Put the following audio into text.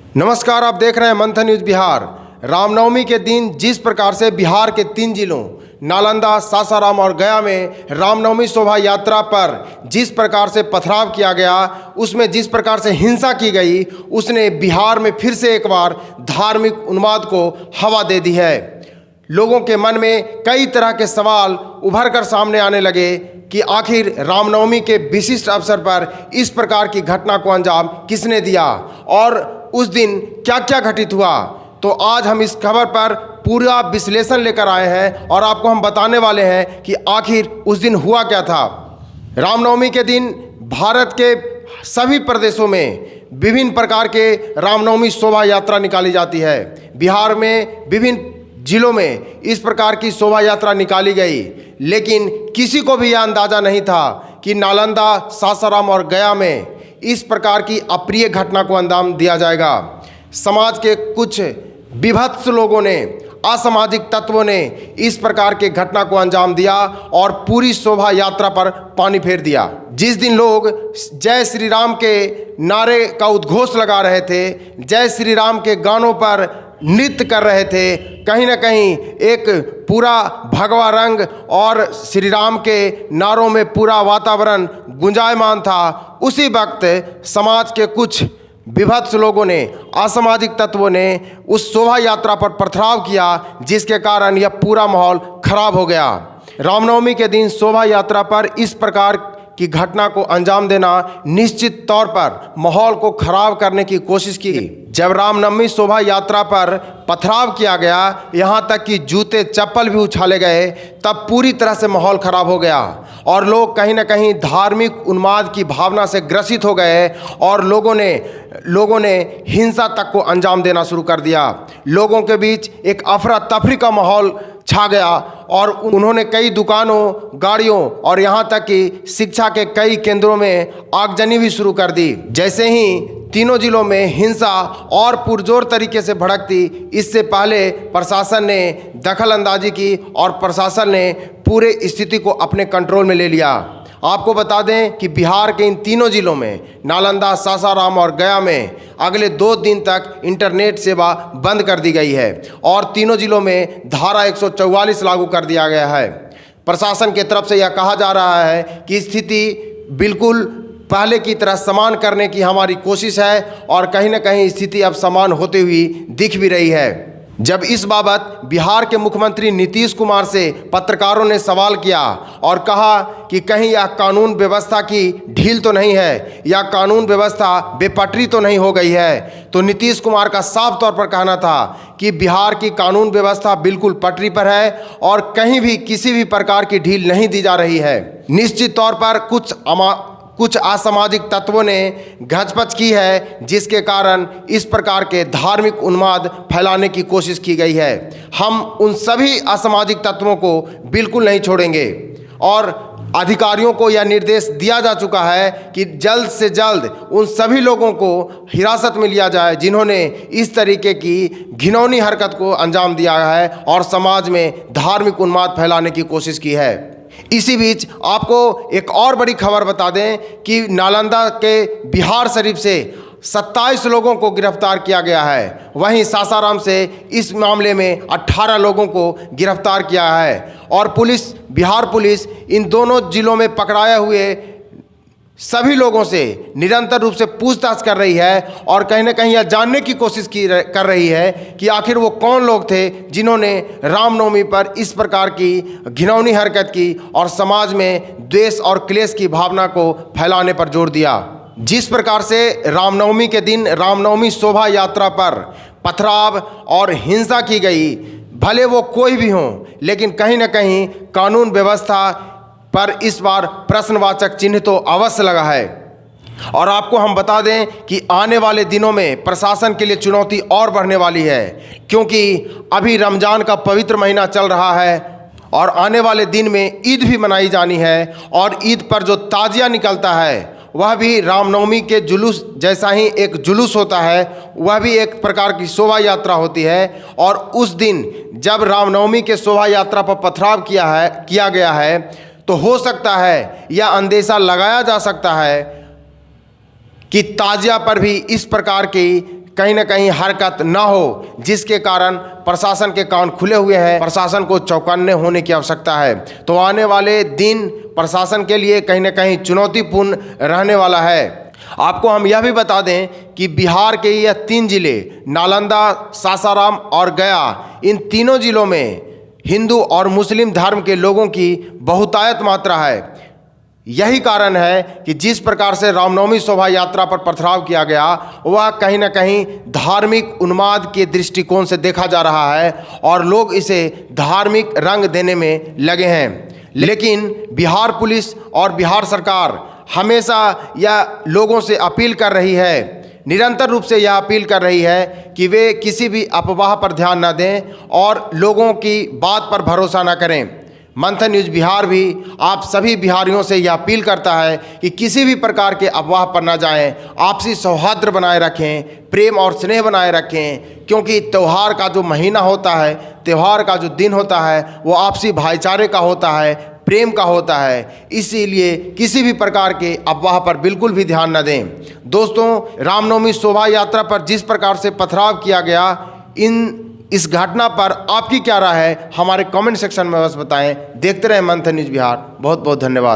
नमस्कार, आप देख रहे हैं मंथन न्यूज बिहार। रामनवमी के दिन जिस प्रकार से बिहार के 3 जिलों नालंदा, सासाराम और गया में रामनवमी शोभा यात्रा पर जिस प्रकार से पथराव किया गया, उसमें जिस प्रकार से हिंसा की गई, उसने बिहार में फिर से एक बार धार्मिक उन्माद को हवा दे दी है। लोगों के मन में कई तरह के सवाल उभर कर सामने आने लगे कि आखिर रामनवमी के विशिष्ट अवसर पर इस प्रकार की घटना को अंजाम किसने दिया और उस दिन क्या क्या घटित हुआ। तो आज हम इस खबर पर पूरा विश्लेषण लेकर आए हैं और आपको हम बताने वाले हैं कि आखिर उस दिन हुआ क्या था। रामनवमी के दिन भारत के सभी प्रदेशों में विभिन्न प्रकार के रामनवमी शोभा यात्रा निकाली जाती है। बिहार में विभिन्न जिलों में इस प्रकार की शोभा यात्रा निकाली गई, लेकिन किसी को भी यह अंदाज़ा नहीं था कि नालंदा, सासाराम और गया में इस प्रकार की अप्रिय घटना को अंजाम दिया जाएगा। समाज के कुछ विभत्स लोगों ने, असामाजिक तत्वों ने इस प्रकार के घटना को अंजाम दिया और पूरी शोभा यात्रा पर पानी फेर दिया। जिस दिन लोग जय श्री राम के नारे का उद्घोष लगा रहे थे, जय श्री राम के गानों पर नृत्य कर रहे थे, कहीं ना कहीं एक पूरा भगवा रंग और श्री राम के नारों में पूरा वातावरण गुंजायमान था, उसी वक्त समाज के कुछ विभत्स लोगों ने, असामाजिक तत्वों ने उस शोभा यात्रा पर पथराव किया, जिसके कारण यह पूरा माहौल खराब हो गया। रामनवमी के दिन शोभा यात्रा पर इस प्रकार की घटना को अंजाम देना निश्चित तौर पर माहौल को खराब करने की कोशिश की। जब रामनवमी शोभा यात्रा पर पथराव किया गया, यहाँ तक कि जूते चप्पल भी उछाले गए, तब पूरी तरह से माहौल खराब हो गया और लोग कहीं ना कहीं धार्मिक उन्माद की भावना से ग्रसित हो गए और लोगों ने हिंसा तक को अंजाम देना शुरू कर दिया। लोगों के बीच एक अफरा तफरी का माहौल छा गया और उन्होंने कई दुकानों, गाड़ियों और यहाँ तक कि शिक्षा के कई केंद्रों में आगजनी भी शुरू कर दी। जैसे ही तीनों जिलों में हिंसा और पुरजोर तरीके से भड़कती, इससे पहले प्रशासन ने दखल अंदाजी की और प्रशासन ने पूरे स्थिति को अपने कंट्रोल में ले लिया। आपको बता दें कि बिहार के इन तीनों जिलों में नालंदा, सासाराम और गया में अगले 2 दिन तक इंटरनेट सेवा बंद कर दी गई है और तीनों जिलों में धारा 144 लागू कर दिया गया है। प्रशासन की तरफ से यह कहा जा रहा है कि स्थिति बिल्कुल पहले की तरह समान करने की हमारी कोशिश है और कहीं ना कहीं स्थिति अब समान होती हुई दिख भी रही है। जब इस बाबत बिहार के मुख्यमंत्री नीतीश कुमार से पत्रकारों ने सवाल किया और कहा कि कहीं यह कानून व्यवस्था की ढील तो नहीं है या कानून व्यवस्था बेपटरी तो नहीं हो गई है, तो नीतीश कुमार का साफ तौर पर कहना था कि बिहार की कानून व्यवस्था बिल्कुल पटरी पर है और कहीं भी किसी भी प्रकार की ढील नहीं दी जा रही है। निश्चित तौर पर कुछ असामाजिक तत्वों ने घचपच की है, जिसके कारण इस प्रकार के धार्मिक उन्माद फैलाने की कोशिश की गई है। हम उन सभी असामाजिक तत्वों को बिल्कुल नहीं छोड़ेंगे और अधिकारियों को यह निर्देश दिया जा चुका है कि जल्द से जल्द उन सभी लोगों को हिरासत में लिया जाए जिन्होंने इस तरीके की घिनौनी हरकत को अंजाम दिया है और समाज में धार्मिक उन्माद फैलाने की कोशिश की है। इसी बीच आपको एक और बड़ी खबर बता दें कि नालंदा के बिहार शरीफ से 27 लोगों को गिरफ्तार किया गया है। वहीं सासाराम से इस मामले में 18 लोगों को गिरफ्तार किया है और बिहार पुलिस इन दोनों जिलों में पकड़ाए हुए सभी लोगों से निरंतर रूप से पूछताछ कर रही है और कहीं ना कहीं यह जानने की कोशिश कर रही है कि आखिर वो कौन लोग थे जिन्होंने रामनवमी पर इस प्रकार की घिनौनी हरकत की और समाज में द्वेष और क्लेश की भावना को फैलाने पर जोर दिया। जिस प्रकार से रामनवमी के दिन रामनवमी शोभा यात्रा पर पथराव और हिंसा की गई, भले वो कोई भी हों, लेकिन कहीं ना कहीं कानून व्यवस्था पर इस बार प्रश्नवाचक चिन्ह तो अवश्य लगा है। और आपको हम बता दें कि आने वाले दिनों में प्रशासन के लिए चुनौती और बढ़ने वाली है, क्योंकि अभी रमज़ान का पवित्र महीना चल रहा है और आने वाले दिन में ईद भी मनाई जानी है और ईद पर जो ताजिया निकलता है वह भी रामनवमी के जुलूस जैसा ही एक जुलूस होता है, वह भी एक प्रकार की शोभा यात्रा होती है। और उस दिन जब रामनवमी के शोभा यात्रा पर पथराव किया गया है तो हो सकता है या अंदेशा लगाया जा सकता है कि ताजिया पर भी इस प्रकार की कहीं ना कहीं हरकत ना हो, जिसके कारण प्रशासन के कान खुले हुए हैं। प्रशासन को चौकन्ने होने की आवश्यकता है। तो आने वाले दिन प्रशासन के लिए कहीं ना कहीं चुनौतीपूर्ण रहने वाला है। आपको हम यह भी बता दें कि बिहार के यह 3 जिले नालंदा, सासाराम और गया, इन तीनों जिलों में हिंदू और मुस्लिम धर्म के लोगों की बहुतायत मात्रा है। यही कारण है कि जिस प्रकार से रामनवमी शोभा यात्रा पर पथराव किया गया, वह कहीं ना कहीं धार्मिक उन्माद के दृष्टिकोण से देखा जा रहा है और लोग इसे धार्मिक रंग देने में लगे हैं। लेकिन बिहार पुलिस और बिहार सरकार हमेशा यह लोगों से अपील कर रही है, निरंतर रूप से यह अपील कर रही है कि वे किसी भी अफवाह पर ध्यान न दें और लोगों की बात पर भरोसा न करें। मंथन न्यूज़ बिहार भी आप सभी बिहारियों से यह अपील करता है कि किसी भी प्रकार के अफवाह पर न जाएं, आपसी सौहार्द बनाए रखें, प्रेम और स्नेह बनाए रखें, क्योंकि त्यौहार का जो महीना होता है, त्यौहार का जो दिन होता है, वो आपसी भाईचारे का होता है, प्रेम का होता है। इसीलिए किसी भी प्रकार के अफवाह पर बिल्कुल भी ध्यान न दें। दोस्तों, रामनवमी शोभा यात्रा पर जिस प्रकार से पथराव किया गया, इस घटना पर आपकी क्या राय है, हमारे कमेंट सेक्शन में बस बताएं। देखते रहें मंथन न्यूज़ बिहार। बहुत बहुत धन्यवाद।